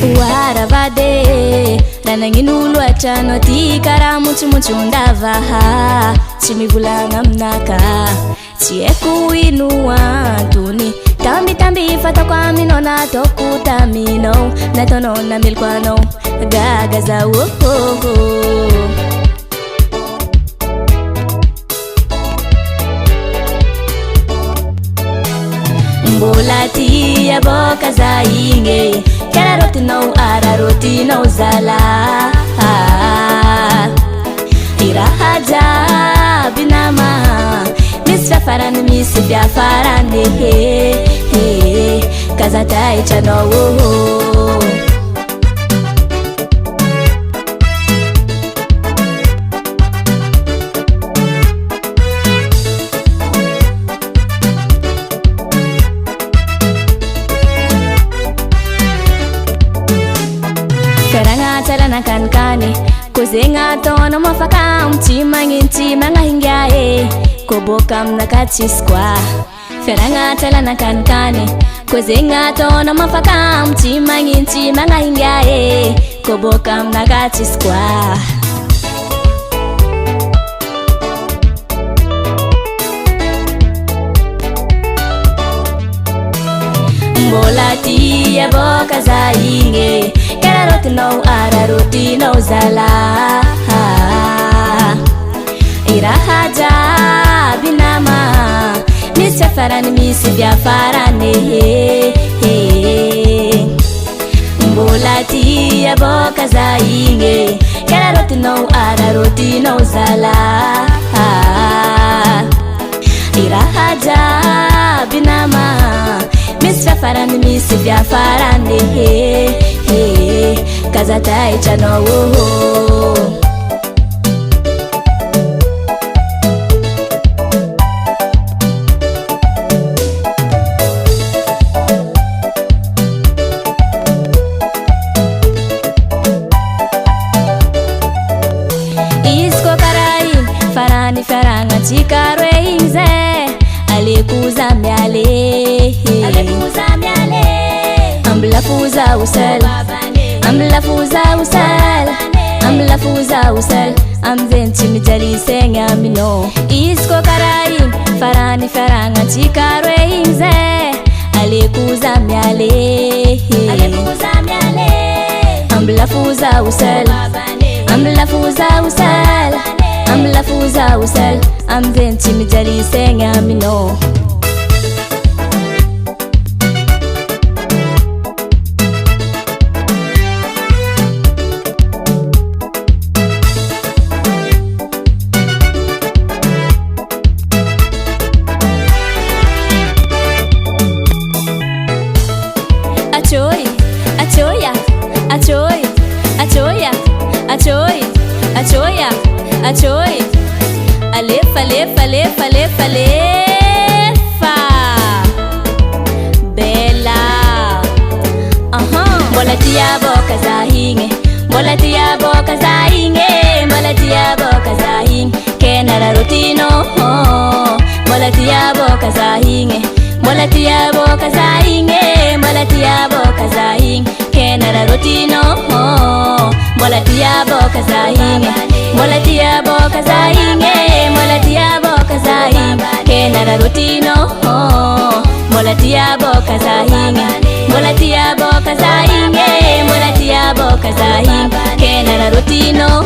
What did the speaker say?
Waravade rananginulu achano tikara muchu ndavaha chimivulanga amnaka chieku inu antuni tambi fata kwa minona tokuta mino natonona milkwano gagaza Mbolati ya boka za inge Kera roti no ara roti no zala Irahaja binama Misfia faran misfia faran Kazata icha no Chalana kankane Kuzenga tono mafaka mchimanginti mangahingae Koboka mnakachiskwa Feranga chalana kankane Kuzenga tono mafaka mchimanginti mangahingae Koboka mnakachiskwa Mbolati ya boka za inge Kera roti no ara roti no zala Irahaja binama Misfia faran misfia faran Mbolati ya boka za inge Kera roti no ara roti no zala Irahaja binama Misfia faran misfia faran Kazata icha no Isko karai farani faranga chikarwe inze Alikuza miale Amblafuza usal Amblafuza usal Amblafuza usal Amzenti mitali senga mino Isko karai farani faranga chikarwe inze Alikuza miale Amblafuza usal Amblafuza usal Amblafuza usal Amzenti mitali senga mino Achoy, achoya, achoy, achoya, achoy, achoya, achoy. Alefa, lefa, lefa, lefa, lefa. Bella. Mbolatia boka za hinge, mbolatia boka za hinge, mbolatia boka za hinge. Kenara rotino, mbolatia boka za hinge, mbolatia boka za hinge. Mbolatia boka za hinge Kenara rotino Mbolatia boka za hinge Mbolatia boka za hinge Mbolatia boka za hinge Kenara rotino Mbolatia boka za hinge Mbolatia boka za hinge Mbolatia boka za hinge Kenara rotino